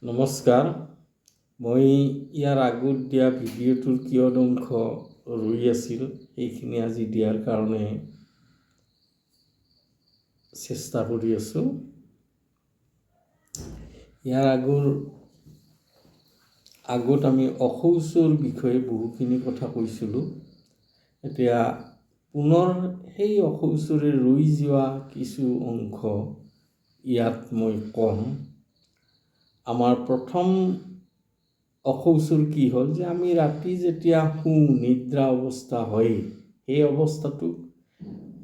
নমস্কাৰ। মই ইয়াৰ আগত দিয়া ভিডিঅ'টোৰ কিয় অংশ ৰৈ আছিল সেইখিনি আজি দিয়াৰ কাৰণে চেষ্টা কৰি আছোঁ। ইয়াৰ আগত আমি অশৌচৰ বিষয়ে বহুখিনি কথা কৈছিলোঁ। এতিয়া পুনৰ সেই অশৌচৰে ৰৈ যোৱা কিছু অংশ ইয়াত মই ক'ম। আমাৰ প্ৰথম অশৌচৰ কি হ'ল যে আমি ৰাতি যেতিয়া নিদ্ৰা অৱস্থা হয় সেই অৱস্থাটোক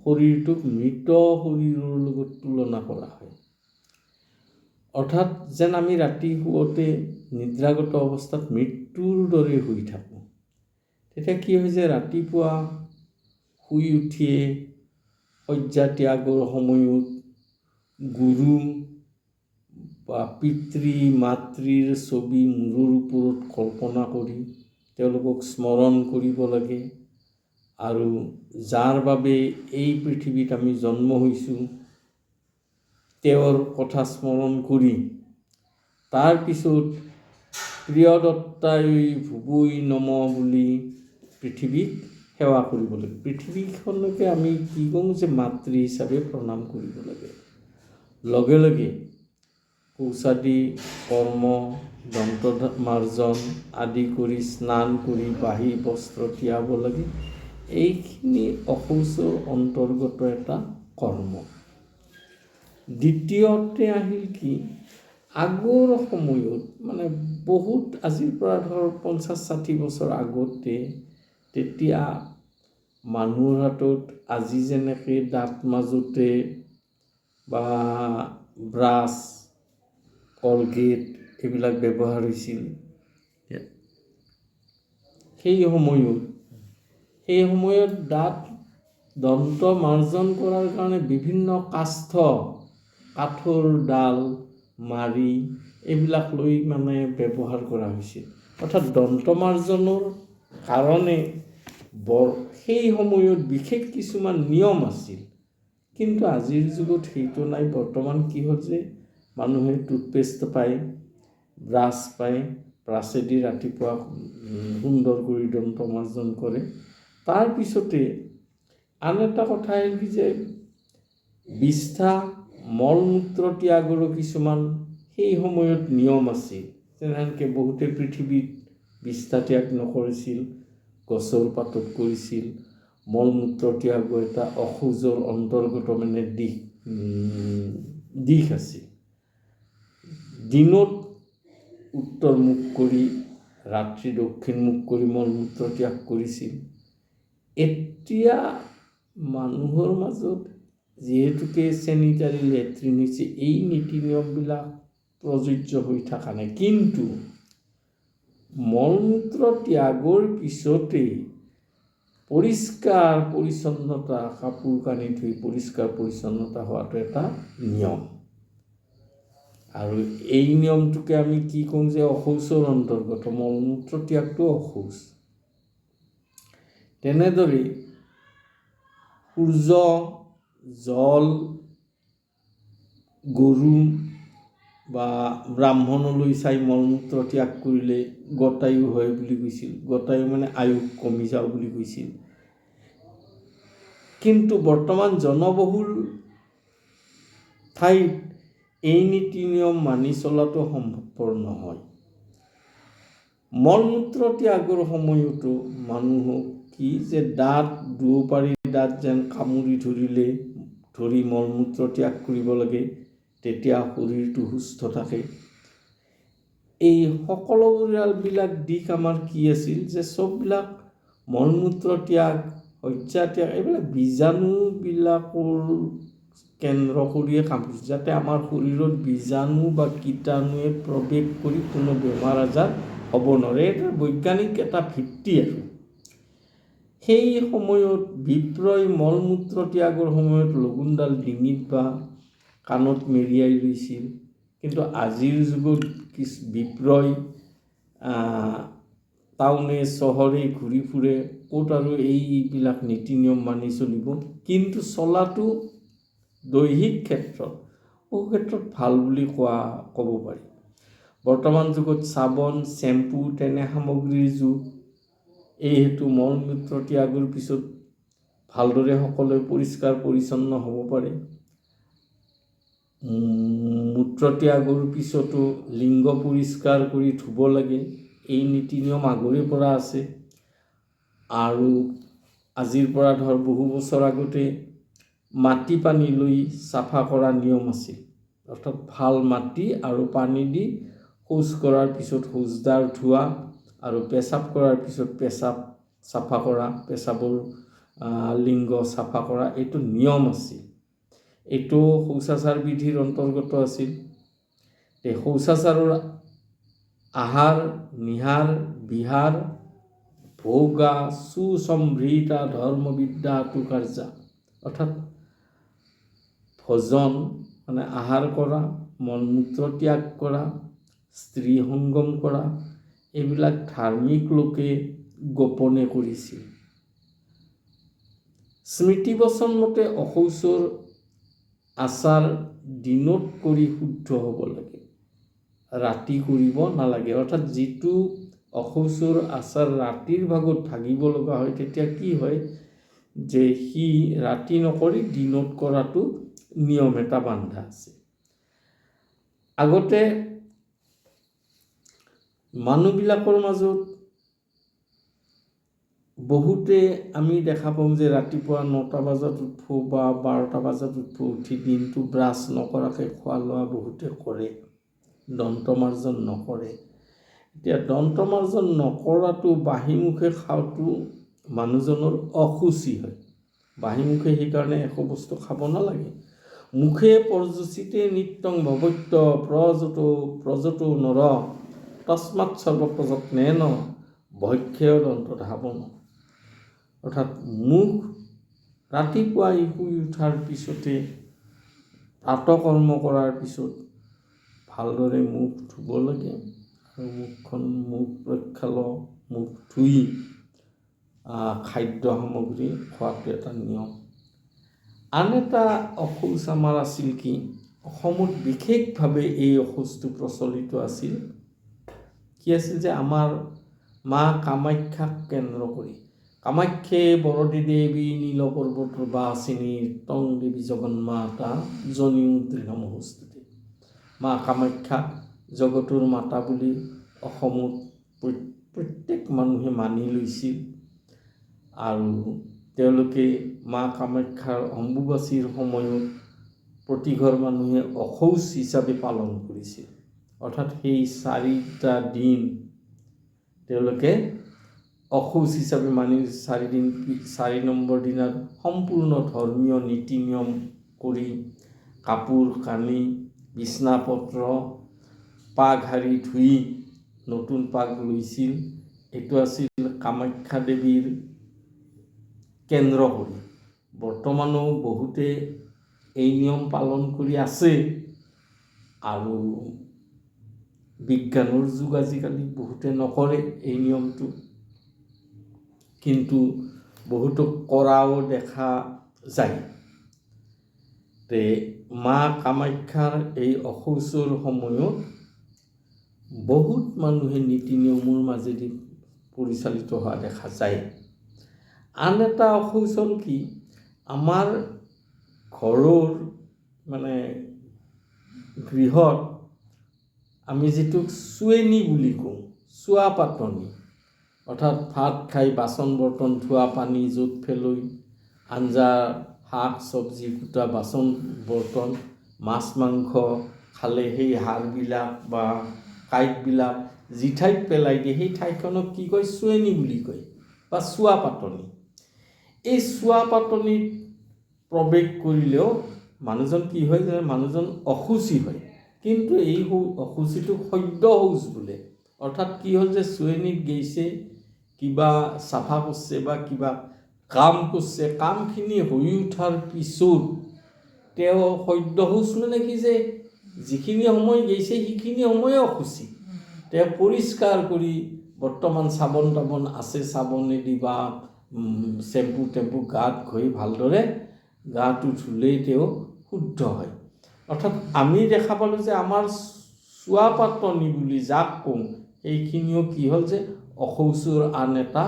শৰীৰটোক মৃত শৰীৰৰ লগত তুলনা কৰা হয়। অৰ্থাৎ যেন আমি ৰাতি শুৱতে নিদ্ৰাগত অৱস্থাত মৃত্যুৰ দৰে শুই থাকোঁ। তেতিয়া কি হয় যে ৰাতিপুৱা শুই উঠিয়ে শয্যা ত্যাগৰ সময়ত গুৰু বা পিতৃ মাতৃৰ ছবি মূৰৰ ওপৰত কল্পনা কৰি তেওঁলোকক স্মৰণ কৰিব লাগে আৰু যাৰ বাবে এই পৃথিৱীত আমি জন্ম হৈছোঁ তেওঁৰ কথা স্মৰণ কৰি তাৰপিছত প্ৰিয়দত্তাই ভুৱৈ নম বুলি পৃথিৱীক সেৱা কৰিব লাগে। পৃথিৱীখনকে আমি কি কওঁ যে মাতৃ হিচাপে প্ৰণাম কৰিব লাগে। লগে লগে শৌচাদি কৰ্ম দন্ত মাৰ্জন আদি কৰি স্নান কৰি বাহী বস্ত্ৰ তিয়াব লাগে। এইখিনি অশৌচৰ অন্তৰ্গত এটা কৰ্ম। দ্বিতীয়তে আহিল কি আগৰ সময়ত মানে বহুত আজিৰ পৰা ধৰ 50-60 বছৰ আগতে তেতিয়া মানুহৰ হাতত আজি যেনেকৈ দাঁত মাজতে বা ব্ৰাছ কলগেট এইবিলাক ব্যৱহাৰ হৈছিল। সেই সময়ত দন্ত মাৰ্জন কৰাৰ কাৰণে বিভিন্ন কাঠৰ ডাল মাৰি এইবিলাক লৈ মানে ব্যৱহাৰ কৰা হৈছিল। অৰ্থাৎ দন্ত মাৰ্জনৰ কাৰণে সেই সময়ত বিশেষ কিছুমান নিয়ম আছিল, কিন্তু আজিৰ যুগত সেইটো নাই। বৰ্তমান কি হ'ল যে মানুহে টুথপেষ্ট পায়, ব্ৰাছ পায়, ব্ৰাছেদি ৰাতিপুৱা সুন্দৰ কৰি দন্ত মাৰ্জন কৰে। তাৰপিছতে আন এটা কথা আহিল কি যে বিষ্ঠা মল মূত্ৰ ত্যাগৰো কিছুমান সেই সময়ত নিয়ম আছিল। যেনেকৈ বহুতে পৃথিৱীত বিষ্ঠা ত্যাগ নকৰিছিল, গছৰ পাতত কৰিছিল। মল মূত্ৰ ত্যাগৰ এটা অশৌচৰ অন্তৰ্গত মানে দিশ আছিল। দিনত উত্তৰ মুখ কৰি ৰাত্ৰি দক্ষিণ মুখ কৰি মল মূত্ৰ ত্যাগ কৰিছিল। এতিয়া মানুহৰ মাজত যিহেতুকে চেনিটাৰী লেট্ৰিন হৈছে, এই নীতি নিয়মবিলাক প্ৰযোজ্য হৈ থকা নাই। কিন্তু মল মূত্ৰ ত্যাগৰ পিছতেই পৰিষ্কাৰ পৰিচ্ছন্নতা, কাপোৰ কানি ধুই পৰিষ্কাৰ পৰিচ্ছন্নতা হোৱাটো এটা নিয়ম। আৰু এই নিয়মটোকে আমি কি কওঁ যে অশৌচৰ অন্তৰ্গত। মল মূত্ৰ ত্যাগটো অশৌচ। তেনেদৰে সূৰ্য, জল, গৰু বা ব্ৰাহ্মণলৈ চাই মল মূত্ৰ ত্যাগ কৰিলে গতায়ু হয় বুলি কৈছিল। গতায়ু মানে আয়ুস কমি যাওঁ বুলি কৈছিল। কিন্তু বৰ্তমান জনবহুল ঠাইত এই নীতি নিয়ম মানি চলাটো সম্ভৱপৰ নহয়। মল মূত্ৰ ত্যাগৰ সময়তো মানুহক কি যে দুপাৰী দাঁত যেন কামুৰি ধৰি মল মূত্ৰ ত্যাগ কৰিব লাগে, তেতিয়া শৰীৰটো সুস্থ থাকে। এই সকলোবিলাক দিশ আমাৰ কি আছিল যে চববিলাক মল মূত্ৰ ত্যাগ, শয্যা ত্যাগ এইবিলাক বীজাণুবিলাকৰ কেন্দ্ৰ কৰিয়ে কাম কৰিছে, যাতে আমাৰ শৰীৰত বীজাণু বা কীটাণুৱে প্ৰৱেশ কৰি কোনো বেমাৰ আজাৰ হ'ব নোৱাৰে। এটা বৈজ্ঞানিক এটা ভিত্তি আৰু। সেই সময়ত বিপ্ৰই মল মূত্ৰ ত্যাগৰ সময়ত লগুণডাল ডিঙিত বা কাণত মেৰিয়াই লৈছিল। কিন্তু আজিৰ যুগত বিপ্ৰই টাউনে চহৰে ঘূৰি ফুৰে, ক'ত আৰু এইবিলাক নীতি নিয়ম মানি চলিব। কিন্তু চলাটো দৈহিক ক্ষেত্ৰত বহু ক্ষেত্ৰত ভাল বুলি ক'ব পাৰি। বৰ্তমান যুগত চাবোন, চেম্পু তেনে সামগ্ৰীৰ যুগ। এই হেতু মল মূত্ৰ ত্যাগৰ পিছত ভালদৰে সকলোৱে পৰিষ্কাৰ পৰিচ্ছন্ন হ'ব পাৰে। মূত্ৰ ত্যাগৰ পিছতো লিংগ পৰিষ্কাৰ কৰি ধুব লাগে। এই নীতি নিয়ম আগৰে পৰা আছে আৰু আজিৰ পৰা বহু বছৰ আগতে মাটি পানী লৈ চাফা কৰা নিয়ম আছিল। অৰ্থাৎ ভাল মাটি আৰু পানী দি শৌচ কৰাৰ পিছত শৌচডাৰ ধোৱা আৰু পেচাব কৰাৰ পিছত পেচাব চাফা কৰা, পেচাবৰ লিংগ চাফা কৰা, এইটো নিয়ম আছিল। এইটো শৌচাচাৰ বিধিৰ অন্তৰ্গত আছিল। এই শৌচাচাৰৰ আহাৰ নিহাৰ বিহাৰ ভোগা সুসম্ভৃতা ধৰ্মবিদ্যা কাৰ্যা, অৰ্থাৎ ভোজন মানে আহাৰ কৰা, মলমূত্ৰ ত্যাগ কৰা, স্ত্ৰী সংগম কৰা, এইবিলাক ধাৰ্মিক লোকে গোপনে কৰিছিল। স্মৃতিবচন মতে অশৌচৰ আচাৰ দিনত কৰি শুদ্ধ হ'ব লাগে, ৰাতি কৰিব নালাগে। অৰ্থাৎ যিটো অশৌচৰ আচাৰ ৰাতিৰ ভাগত ভাগিব লগা হয়, তেতিয়া কি হয় যে সি ৰাতি নকৰি দিনত কৰাটো নিয়ম এটা বান্ধা আছে। আগতে মানুহবিলাকৰ মাজত বহুতে আমি দেখা পাওঁ যে ৰাতিপুৱা 9টা বজাত উঠো বা 12টা বজাত উঠি দিনটো ব্ৰাছ নকৰাকৈ খোৱা লোৱা বহুতে কৰে, দন্তমাৰ্জন নকৰে। এতিয়া দন্তমাৰ্জন নকৰাটো বাহিমুখে খাওঁটো মানুহজনৰ অসুচি হয়। বাহিমুখে সেইকাৰণে একো বস্তু খাব নালাগে। মুখে পৰযুচিতে নিত্যং ভৱত্য প্ৰযতো নৰ তস্মাৎ সৰ্বপ্ৰযত্নেন ভক্ষেয় দন্ত ধাৱন। অৰ্থাৎ মুখ ৰাতিপুৱাই শুই উঠাৰ পিছতে প্ৰাতঃকৰ্ম কৰাৰ পিছত ভালদৰে মুখ ধুব লাগে আৰু মুখ প্ৰক্ষালন, মুখ ধুই খাদ্য সামগ্ৰী খোৱাটো এটা নিয়ম। আন এটা অশৌচ আমাৰ আছিল কি, অসমত বিশেষভাৱে এই অশৌচটো প্ৰচলিত আছিল। কি আছিল যে আমাৰ মা কামাখ্যাক কেন্দ্ৰ কৰি, কামাখ্যে বৰদে দেৱী নীল পৰ্বতৰ বাসিনী তং দেৱী জগন্মাতা জনিও দৃঢ়মহস্তুতে। মা কামাখ্যা জগতৰ মাতা বুলি অসমত প্ৰত্যেক মানুহে মানি লৈছিল আৰু তেওঁলোকে মা কামাখ্যাৰ অম্বুবাচীৰ সময়ত প্ৰতিঘৰ মানুহে অশৌচ হিচাপে পালন কৰিছিল। অৰ্থাৎ সেই 4টা দিন তেওঁলোকে অশৌচ হিচাপে মানি 4 নম্বৰ দিনত সম্পূৰ্ণ ধৰ্মীয় নীতি নিয়ম কৰি কাপোৰ কানি, বিছনাপত্ৰ, পাগ শাৰী ধুই নতুন পাগ লৈছিল। এইটো আছিল কামাখ্যা দেৱীৰ কেন্দ্ৰ কৰি। বৰ্তমানো বহুতে এই নিয়ম পালন কৰি আছে আৰু বিজ্ঞানৰ যুগ আজিকালি, বহুতে নকৰে এই নিয়মটো, কিন্তু বহুতো কৰাও দেখা যায়। মা কামাখ্যাৰ এই অশৌচৰ সময়ত বহুত মানুহে নীতি নিয়মৰ মাজেদি পৰিচালিত হোৱা দেখা যায়। আন এটা অশৌচ হ'ল কি, আমাৰ ঘৰৰ মানে গৃহত আমি যিটোক চুৱেনী বুলি কওঁ, চুৱা পাতনি, অৰ্থাৎ ভাত খাই বাচন বৰ্তন ধোৱা পানী য'ত পেলৈ, আঞ্জা শাক চব্জি কুটা বাচন বৰ্তন, মাছ মাংস খালে সেই হাড়বিলাক বা কাঁইটবিলাক যি ঠাইত পেলাই দিয়ে সেই ঠাইখনক কি কয়, চুৱেনী বুলি কয় বা চুৱা পাতনি। এই চুৱা পাতনিত প্ৰৱেশ কৰিলেও মানুহজন কি হয়, যে মানুহজন অসুচি হয়। কিন্তু এই অসুচিটো সদ্য শৌচ বোলে। অৰ্থাৎ কি হ'ল যে চুৱেনীত গৈছে, কিবা চাফা কৰিছে বা কিবা কাম কৰিছে, কামখিনি হৈ উঠাৰ পিছত তেওঁ সদ্য শৌচ মানে কি, যে যিখিনি সময় গৈছে সেইখিনি সময়ে অসুচি। তেওঁ পৰিষ্কাৰ কৰি বৰ্তমান চাবোন তাবোন আছে, চাবোনেদি বা চেম্পু টেম্পু গাত ঘঁহি ভালদৰে গাটো ধুলেই তেওঁ শুদ্ধ হয়। অৰ্থাৎ আমি দেখা পালোঁ যে আমাৰ চুৱাপাতনি বুলি যাক কওঁ সেইখিনিও কি হ'ল যে অশৌচৰ আন এটা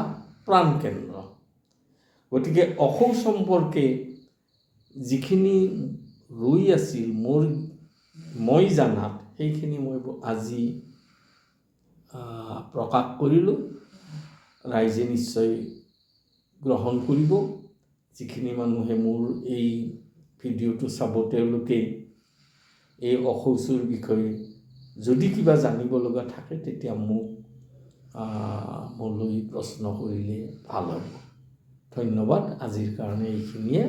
প্ৰাণকেন্দ্ৰ। গতিকে অশৌচ সম্পৰ্কে যিখিনি ৰৈ আছিল মই জানাত সেইখিনি মই আজি প্ৰকাশ কৰিলোঁ। ৰাইজে নিশ্চয় গ্ৰহণ কৰিব। যিখিনি মানুহে মোৰ এই ভিডিঅ'টো চাব তেওঁলোকে এই অশৌচৰ বিষয়ে যদি কিবা জানিব লগা থাকে তেতিয়া মোক মোলৈ প্ৰশ্ন কৰিলে ভাল হ'ব। ধন্যবাদ। আজিৰ কাৰণে এইখিনিয়ে।